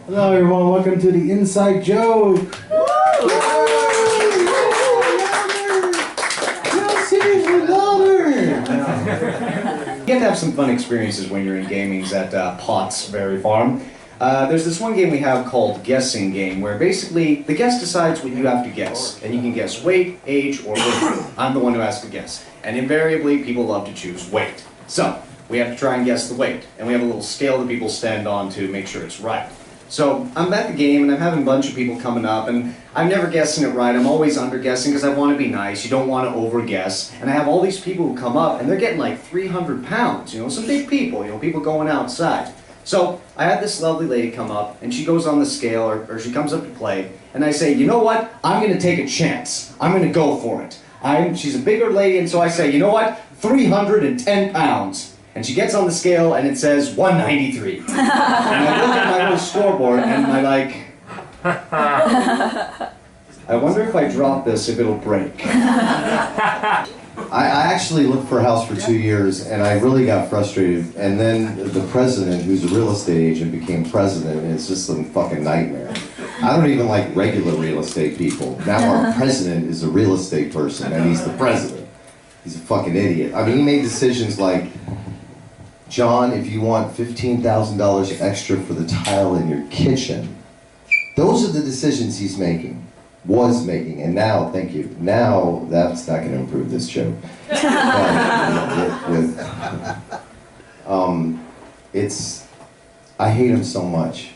Hello everyone, welcome to the Inside Joke. You get to have some fun experiences when you're in gamings at Potts Berry Farm. There's this one game we have called Guessing Game, where basically the guest decides what you have to guess. And you can guess weight, age, or weight. I'm the one who has to guess. And invariably, people love to choose weight. So, we have to try and guess the weight. And we have a little scale that people stand on to make sure it's right. So, I'm at the game, and I'm having a bunch of people coming up, and I'm never guessing it right. I'm always under-guessing because I want to be nice. You don't want to over-guess. And I have all these people who come up, and they're getting like 300 pounds, you know, some big people, you know, people going outside. So, I had this lovely lady come up, and she goes on the scale, or she comes up to play, and I say, you know what? I'm going to take a chance. I'm going to go for it. She's a bigger lady, and so I say, you know what? 310 pounds. And she gets on the scale, and it says 193. And I look at my little scoreboard, and I like, I wonder if I drop this, if it'll break. I actually looked for a house for 2 years, and I really got frustrated. And then the president, who's a real estate agent, became president, and it's just a fucking nightmare. I don't even like regular real estate people. Now our president is a real estate person, and he's the president. He's a fucking idiot. I mean, he made decisions like, John, if you want $15,000 extra for the tile in your kitchen, those are the decisions he's making. Was making, and now, thank you, now that's not going to improve this joke. I hate him so much.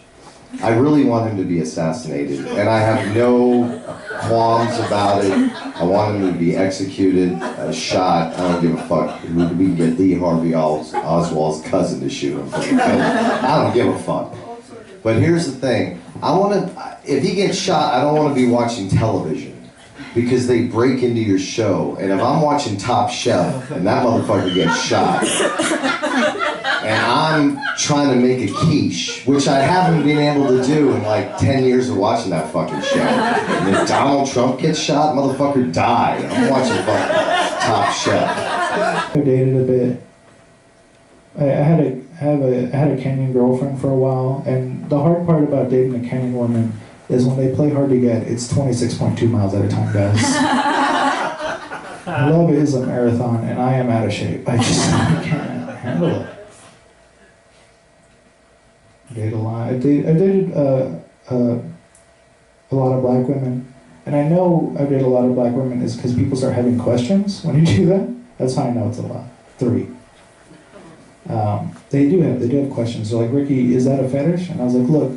I really want him to be assassinated, and I have no qualms about it. I want him to be executed, shot. I don't give a fuck. We can get Lee Harvey Oswald's cousin to shoot him. I don't give a fuck. But here's the thing. If he gets shot, I don't want to be watching television because they break into your show. And if I'm watching Top Chef and that motherfucker gets shot and I'm trying to make a quiche, which I haven't been able to do in like 10 years of watching that fucking show. And if Donald Trump gets shot, motherfucker die. I'm watching fucking Top Chef. I dated a bit. I had a Kenyan girlfriend for a while, and the hard part about dating a Kenyan woman is when they play hard to get, it's 26.2 miles at a time, guys. Love is a marathon, and I am out of shape. I can't handle it. I dated a lot of black women, and I know I dated a lot of black women is because people start having questions when you do that. That's how I know it's a lot. 3. They do have questions. They're like, Ricky, is that a fetish? And I was like, look,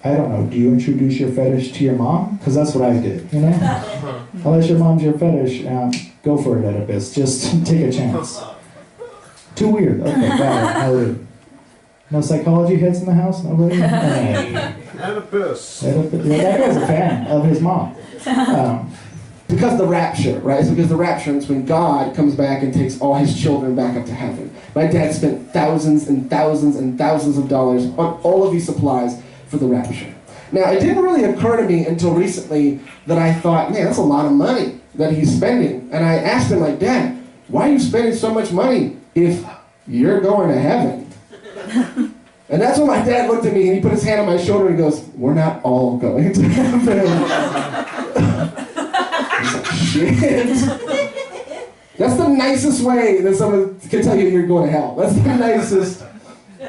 I don't know. Do you introduce your fetish to your mom? Because that's what I did, you know? Unless your mom's your fetish, go for it, Oedipus. Just take a chance. Too weird. Okay, got it. No psychology heads in the house? Nobody? Oedipus. Yeah, that guy's a fan of his mom. Because the rapture, right? It's because the rapture is when God comes back and takes all his children back up to heaven. My dad spent thousands and thousands and thousands of dollars on all of these supplies for the rapture. Now, it didn't really occur to me until recently that I thought, man, that's a lot of money that he's spending. And I asked him, like, Dad, why are you spending so much money if you're going to heaven? And that's when my dad looked at me and he put his hand on my shoulder and he goes, we're not all going to heaven. Shit. That's the nicest way that someone can tell you you're going to hell. That's the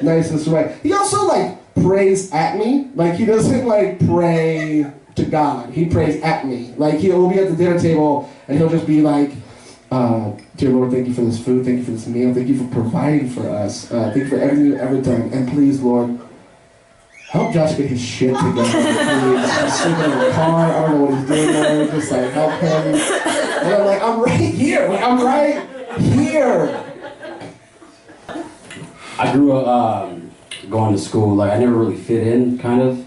nicest way. He also like prays at me. Like he doesn't like pray to God. He prays at me. Like he'll be at the dinner table and he'll just be like, dear Lord, thank you for this food. Thank you for this meal. Thank you for providing for us. Thank you for everything you've ever done. And please, Lord, help Josh get his shit together. He's sleeping in the car. I don't know what he's doing there. Just like help him. And I'm like, I'm right here. Like, I'm right here. I grew up going to school. Like I never really fit in, kind of.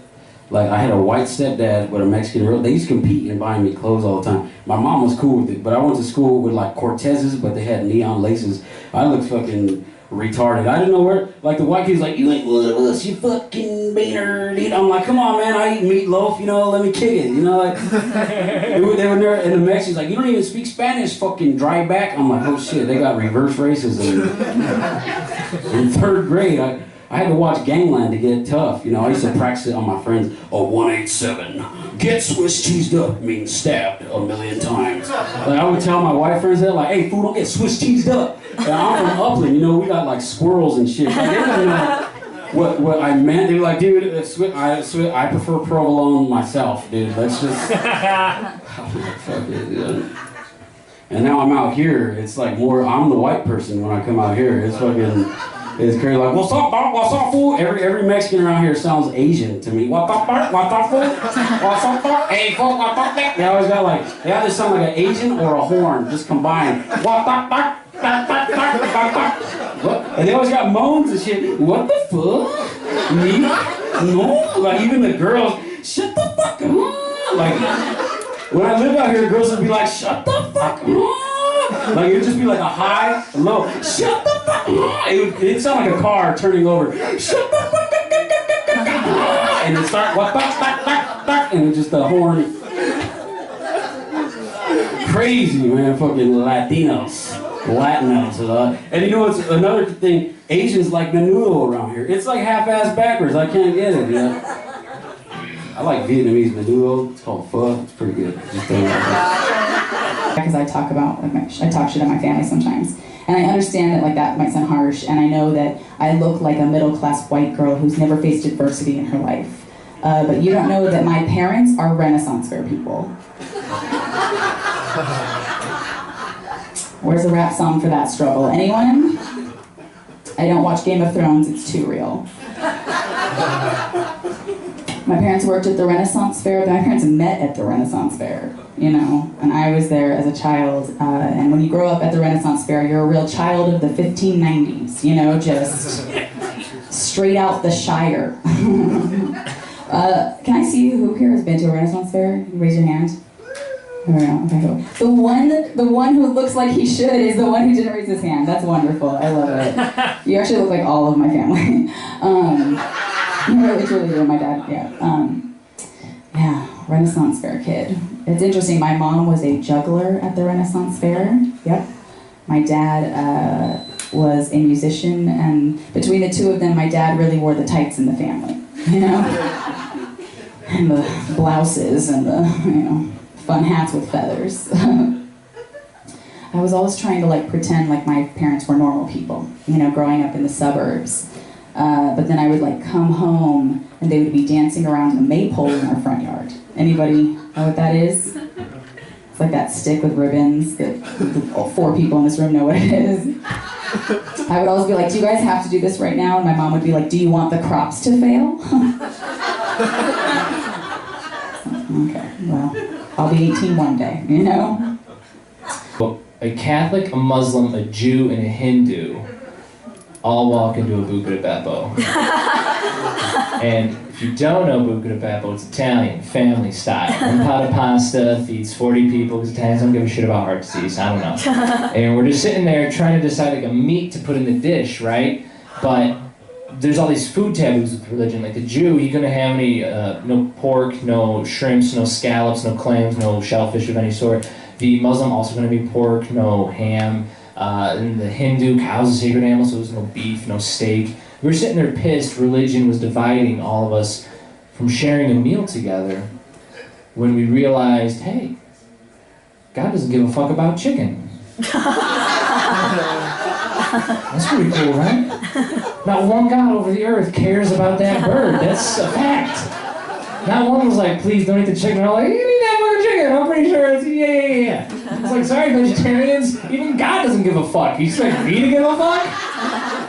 Like I had a white stepdad with a Mexican girl. They used to compete in buying me clothes all the time. My mom was cool with it, but I went to school with like Cortezes, but they had neon laces. I looked fucking retarded. I didn't know where, like the white kids like, you ain't one of us, you fucking beaner. I'm like, come on man, I eat meatloaf, you know, let me kick it, you know, like, they were there, and the Mexicans like, you don't even speak Spanish, fucking dry back. I'm like, oh shit, they got reverse racism. In 3rd grade, I had to watch Gangland to get tough. You know, I used to practice it on my friends. A 187. Get Swiss cheesed up means stabbed 1,000,000 times. Like I would tell my white friends that, like, hey, fool, don't get Swiss cheesed up. And I'm from Upland, you know, we got like squirrels and shit. Like, they didn't know what I meant. They were like, dude, I prefer provolone myself, dude. Let's just. Fuck it, dude. And now I'm out here. It's like more. I'm the white person when I come out here. It's fucking. It's crazy. Like, what's up, dog? What's up, fool? Every Mexican around here sounds Asian to me. What up, dog? What up, fool? What's up, dog? Hey, fool, what up, dog? They always got like. They either sound like an Asian or a horn, just combined. What up, dog? What? And they always got moans and shit. What the fuck? Me? No. Like even the girls. Shut the fuck up. Like. When I lived out here, girls would be like, shut the fuck up. Like, it would just be like a high, a low, shut the fuck up. It'd sound like a car turning over. Shut the fuck up. And it'd start, what, and it's just a horn. Crazy, man, fucking Latinos. And you know what's another thing? Asians like menudo around here. It's like half-ass backwards. I can't get it, you know? I like Vietnamese menudo. It's called pho. It's pretty good. Because I talk about, I talk shit at my family sometimes. And I understand that like that might sound harsh, and I know that I look like a middle-class white girl who's never faced adversity in her life. But you don't know that my parents are Renaissance fair people. Where's a rap song for that struggle? Anyone? I don't watch Game of Thrones, it's too real. My parents worked at the Renaissance Fair, but my parents met at the Renaissance Fair, you know, and I was there as a child, and when you grow up at the Renaissance Fair, you're a real child of the 1590s, you know, just straight out the Shire. Can I see who here has been to a Renaissance Fair? Raise your hand. Okay, cool. The one who looks like he should is the one who didn't raise his hand. That's wonderful. I love it. You actually look like all of my family. You really truly do, my dad. Yeah, Renaissance Fair kid. It's interesting. My mom was a juggler at the Renaissance Fair. Yep. My dad was a musician, and between the two of them, my dad really wore the tights in the family. You know, and the blouses and the fun hats with feathers. I was always trying to like pretend like my parents were normal people, you know, growing up in the suburbs. But then I would like come home and they would be dancing around a maypole in our front yard. Anybody know what that is? It's like that stick with ribbons that 4 people in this room know what it is. I would always be like, do you guys have to do this right now? And my mom would be like, do you want the crops to fail? Okay, well, I'll be 18 one day, you know? A Catholic, a Muslim, a Jew, and a Hindu all walk into a buca di beppo. And if you don't know buca di beppo, it's Italian, family style. One pot of pasta feeds 40 people, because Italians don't give a shit about heart disease, I don't know. And we're just sitting there trying to decide like a meat to put in the dish, right? But there's all these food taboos with religion. Like the Jew, he's gonna have any, no pork, no shrimps, no scallops, no clams, no shellfish of any sort. The Muslim also gonna be pork, no ham. And the Hindu, cow's a sacred animal, so there's no beef, no steak. We were sitting there pissed religion was dividing all of us from sharing a meal together when we realized, hey, God doesn't give a fuck about chicken. That's pretty cool, right? Not one God over the earth cares about that bird. That's a fact. Not one was like, please don't eat the chicken. I'm like, you need that fucking chicken. I'm pretty sure it's, yeah. It's like, sorry, vegetarians. Even God doesn't give a fuck. You expect me to give a fuck?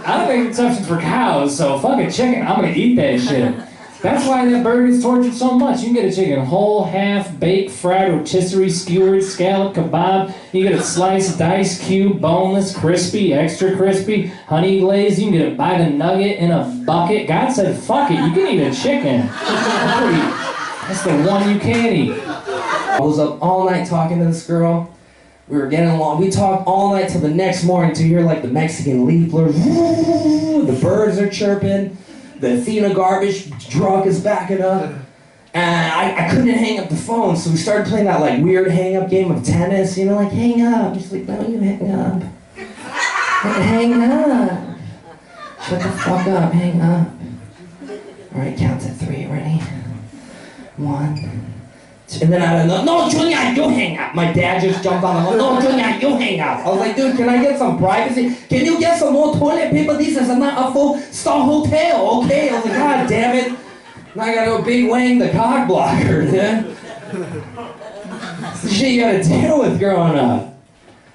I don't make exceptions for cows, so fuck a chicken. I'm gonna eat that shit. That's why that bird gets tortured so much. You can get a chicken whole, half, baked, fried, rotisserie, skewered, scallop, kebab. You get it sliced, diced, cubed, boneless, crispy, extra crispy, honey glazed. You can get it by the nugget in a bucket. God said, fuck it, you can eat a chicken. That's the one you can't eat. I was up all night talking to this girl. We were getting along. We talked all night till the next morning to hear like the Mexican leaf blowers. The birds are chirping. The Athena garbage truck is backing up. And I couldn't hang up the phone, so we started playing that like weird hang-up game of tennis, you know, like hang up. She's like, no, you hang up. Hang up. Shut the fuck up, hang up. Alright, count to 3, ready? 1, 2, and then I don't know, no, Junior, you hang up. My dad just jumped on the phone, no, Junior, you hang up. I was like, dude, can I get some privacy? Can you get some more toilet paper? This is not a 4-star hotel, okay? I was like, God damn it. Now I gotta go big Wang the cock blocker, dude. It's the shit you gotta deal with growing up.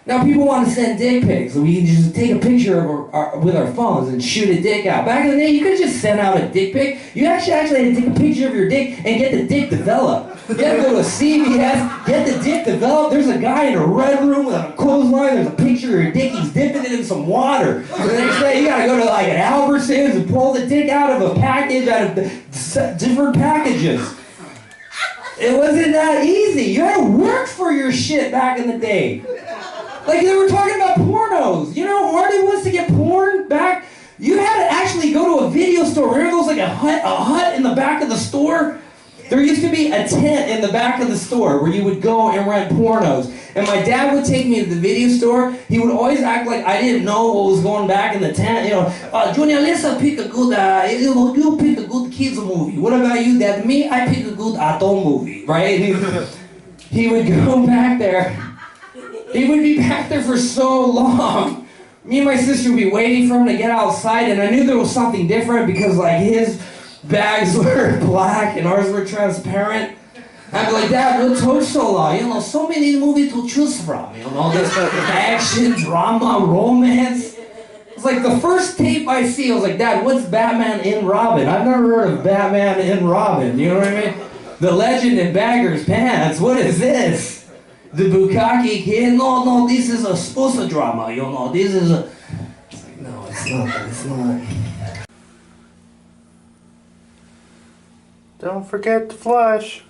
Now people want to send dick pics, so we can just take a picture of with our phones and shoot a dick out. Back in the day, you could just send out a dick pic. You actually had to take a picture of your dick and get the dick developed. You had to go to a CVS, get the dick developed. There's a guy in a red room with a clothesline. There's a picture of your dick. He's dipping it in some water. The next day, you gotta go to like an Albertsons and pull the dick out of a package, out of different packages. It wasn't that easy. You had to work for your shit back in the day. Like they were talking about pornos. You know, Marty wants to get porn back. You had to actually go to a video store. Remember there was like a hut in the back of the store? There used to be a tent in the back of the store where you would go and rent pornos. And my dad would take me to the video store. He would always act like I didn't know what was going back in the tent. You know, Junior, let's pick a good, you pick a good kids movie. What about you, Dad? Me, I pick a good adult movie, right? He would go back there. He would be back there for so long. Me and my sister would be waiting for him to get outside, and I knew there was something different because like his bags were black and ours were transparent. I'd be like, Dad, what took so long? You know, so many movies to choose from. You know, there's action, drama, romance. It's like the first tape I see, I was like, Dad, what's Batman and Robin? I've never heard of Batman and Robin. You know what I mean? The Legend in Bagger's Pants. What is this? The Bukkake Kid? No, this is a Espinosa drama, you know, this is a... It's like, no, it's not. Don't forget to flush.